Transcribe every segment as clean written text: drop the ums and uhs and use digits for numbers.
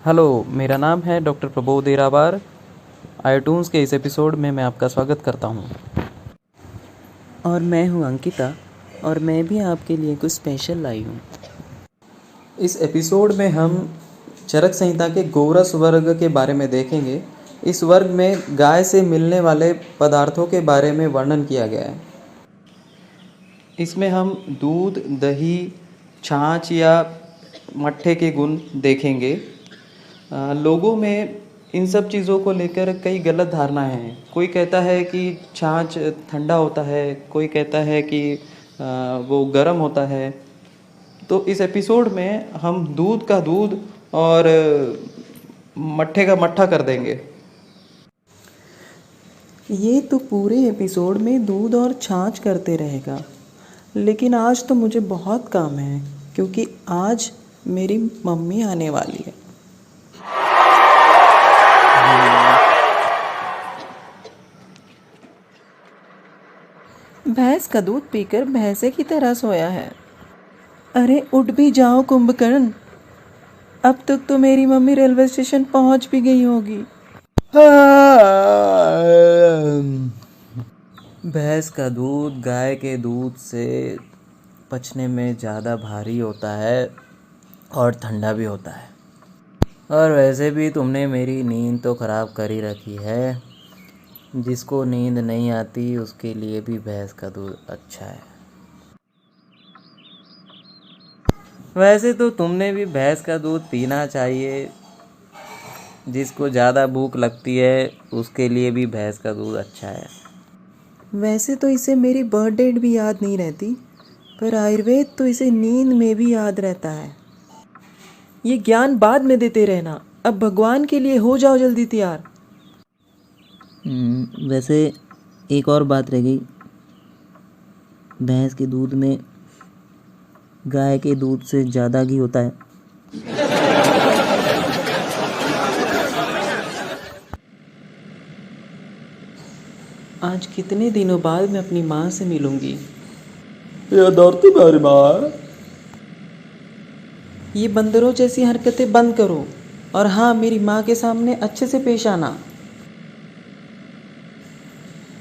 Hello, मेरा नाम है डॉक्टर प्रबोध देरावार। आईट्यून्स के इस एपिसोड में मैं आपका स्वागत करता हूँ। और मैं हूँ अंकिता, और मैं भी आपके लिए कुछ स्पेशल लाई हूँ। इस एपिसोड में हम चरक संहिता के गोरस वर्ग के बारे में देखेंगे। इस वर्ग में गाय से मिलने वाले पदार्थों के बारे में वर्णन किया गया है। इसमें हम दूध, दही, छाछ या मट्ठे के गुण देखेंगे। लोगों में इन सब चीज़ों को लेकर कई गलत धारणाएं हैं। कोई कहता है कि छाछ ठंडा होता है, कोई कहता है कि वो गर्म होता है। तो इस एपिसोड में हम दूध का दूध और मट्ठे का मट्ठा कर देंगे। ये तो पूरे एपिसोड में दूध और छाछ करते रहेगा, लेकिन आज तो मुझे बहुत काम है क्योंकि आज मेरी मम्मी आने वाली है। भैंस का दूध पीकर भैंसे की तरह सोया है। अरे उठ भी जाओ कुंभकर्ण, अब तक तो मेरी मम्मी रेलवे स्टेशन पहुंच भी गई होगी। भैंस का दूध गाय के दूध से पचने में ज़्यादा भारी होता है और ठंडा भी होता है। और वैसे भी तुमने मेरी नींद तो ख़राब कर ही रखी है। जिसको नींद नहीं आती उसके लिए भी भैंस का दूध अच्छा है। वैसे तो तुमने भी भैंस का दूध पीना चाहिए। जिसको ज़्यादा भूख लगती है उसके लिए भी भैंस का दूध अच्छा है। वैसे तो इसे मेरी बर्थ डेट भी याद नहीं रहती, पर आयुर्वेद तो इसे नींद में भी याद रहता है। ये ज्ञान बाद में देते रहना, अब भगवान के लिए हो जाओ जल्दी तैयार। वैसे एक और बात रह गई। भैंस के दूध में गाय के दूध से ज़्यादा घी होता है। आज कितने दिनों बाद मैं अपनी माँ से मिलूंगी। ये दौड़ती मेरी माँ। ये बंदरों जैसी हरकतें बंद करो, और हाँ, मेरी माँ के सामने अच्छे से पेश आना,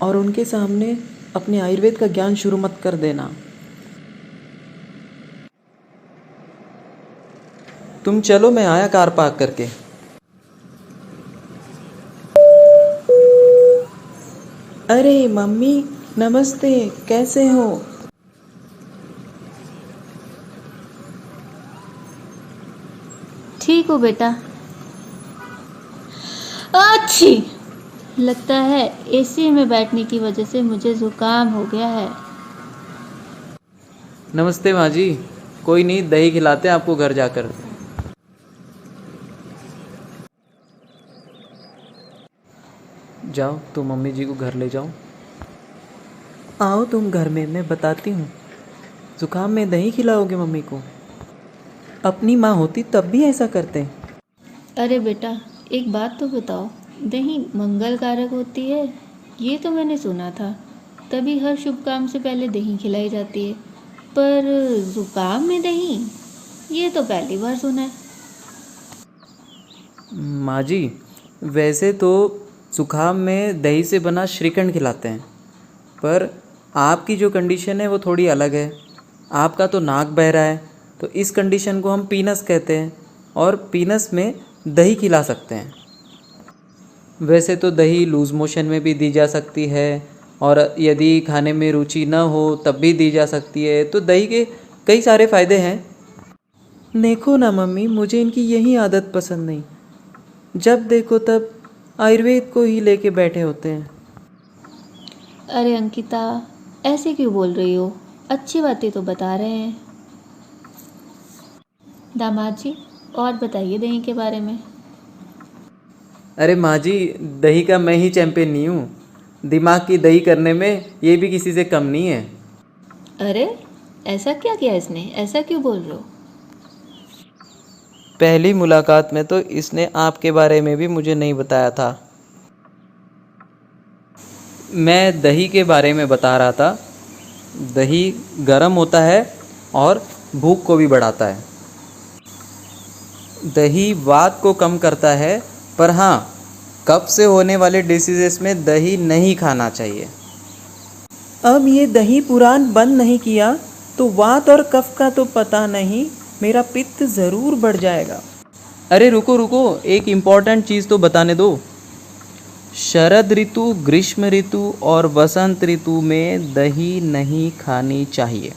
और उनके सामने अपने आयुर्वेद का ज्ञान शुरू मत कर देना। तुम चलो, मैं आया कार पार्क करके। अरे मम्मी, नमस्ते, कैसे हो? ठीक हो बेटा। अच्छी लगता है एसी में बैठने की वजह से मुझे जुकाम हो गया है। नमस्ते माँ जी, कोई नहीं, दही खिलाते हैं आपको घर जाकर। जाओ, तो मम्मी जी को घर ले जाओ। आओ तुम घर में, मैं बताती हूँ। जुकाम में दही खिलाओगे मम्मी को? अपनी माँ होती तब भी ऐसा करते। अरे बेटा, एक बात तो बताओ, दही मंगल कारक होती है, ये तो मैंने सुना था। तभी हर शुभ काम से पहले दही खिलाई जाती है, पर जुकाम में दही, ये तो पहली बार सुना है। माँ जी, वैसे तो जुकाम में दही से बना श्रीखंड खिलाते हैं, पर आपकी जो कंडीशन है वो थोड़ी अलग है। आपका तो नाक बह रहा है, तो इस कंडीशन को हम पीनस कहते हैं, और पीनस में दही खिला सकते हैं। वैसे तो दही लूज़ मोशन में भी दी जा सकती है, और यदि खाने में रुचि न हो तब भी दी जा सकती है। तो दही के कई सारे फ़ायदे हैं। देखो ना मम्मी, मुझे इनकी यही आदत पसंद नहीं। जब देखो तब आयुर्वेद को ही लेके बैठे होते हैं। अरे अंकिता, ऐसे क्यों बोल रही हो? अच्छी बातें तो बता रहे हैं। दामाद जी, और बताइए दही के बारे में। अरे माँ जी, दही का मैं ही चैंपियन नहीं हूँ। दिमाग की दही करने में ये भी किसी से कम नहीं है। अरे ऐसा क्या किया इसने? ऐसा क्यों बोल रहे हो? पहली मुलाकात में तो इसने आपके बारे में भी मुझे नहीं बताया था। मैं दही के बारे में बता रहा था। दही गर्म होता है और भूख को भी बढ़ाता है। दही वात को कम करता है, पर हाँ, कफ से होने वाले डिसीजेस में दही नहीं खाना चाहिए। अब ये दही पुराण बंद नहीं किया तो वात और कफ का तो पता नहीं, मेरा पित्त ज़रूर बढ़ जाएगा। अरे रुको रुको, एक इम्पॉर्टेंट चीज़ तो बताने दो। शरद ऋतु, ग्रीष्म ऋतु और वसंत ऋतु में दही नहीं खानी चाहिए।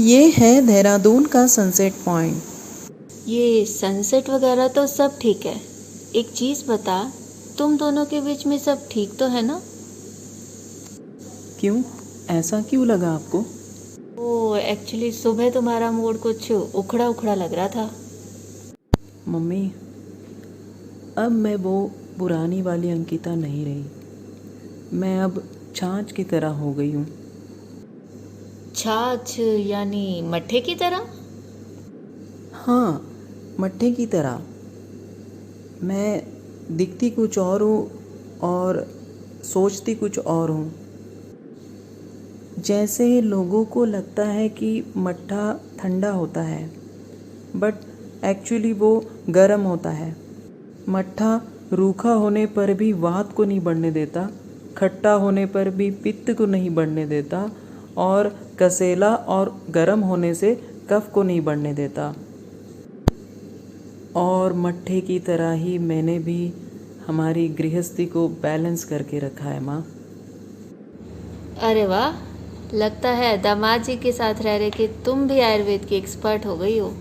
ये है देहरादून का सनसेट पॉइंट। ये सनसेट वगैरह तो सब ठीक है, एक चीज़ बता, तुम दोनों के बीच में सब ठीक तो है ना? क्यों, ऐसा क्यों लगा आपको? ओ एक्चुअली सुबह तुम्हारा मूड कुछ उखड़ा उखड़ा लग रहा था। मम्मी, अब मैं वो पुरानी वाली अंकिता नहीं रही, मैं अब छाछ की तरह हो गई हूँ। छाछ यानी मट्ठे की तरह? हाँ, मट्ठे की तरह। मैं दिखती कुछ और हूँ और सोचती कुछ और हूँ। जैसे लोगों को लगता है कि मट्ठा ठंडा होता है, बट एक्चुअली वो गर्म होता है। मट्ठा रूखा होने पर भी वात को नहीं बढ़ने देता, खट्टा होने पर भी पित्त को नहीं बढ़ने देता, और कसेला और गर्म होने से कफ को नहीं बढ़ने देता। और मट्ठे की तरह ही मैंने भी हमारी गृहस्थी को बैलेंस करके रखा है माँ। अरे वाह, लगता है दामाद जी के साथ रह रहे कि तुम भी आयुर्वेद की एक्सपर्ट हो गई हो।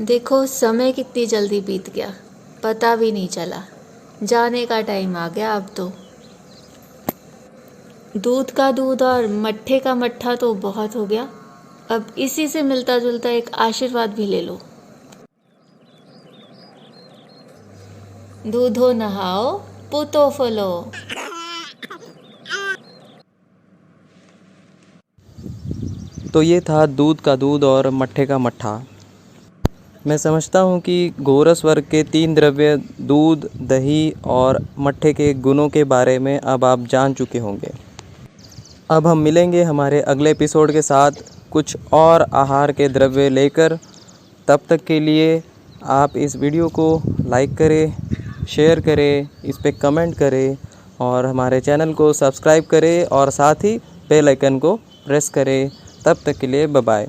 देखो समय कितनी जल्दी बीत गया, पता भी नहीं चला। जाने का टाइम आ गया अब तो। दूध का दूध और मट्ठे का मट्ठा तो बहुत हो गया, अब इसी से मिलता जुलता एक आशीर्वाद भी ले लो। दूधो नहाओ, पुतो फलो। तो ये था दूध का दूध और मट्ठे का मट्ठा। मैं समझता हूँ कि गोरस वर्ग के 3 द्रव्य दूध, दही और मट्ठे के गुणों के बारे में अब आप जान चुके होंगे। अब हम मिलेंगे हमारे अगले एपिसोड के साथ कुछ और आहार के द्रव्य लेकर। तब तक के लिए आप इस वीडियो को लाइक करें, शेयर करें, इस पे कमेंट करें और हमारे चैनल को सब्सक्राइब करें और साथ ही बेल आइकन को प्रेस करें। तब तक के लिए बाय बाय।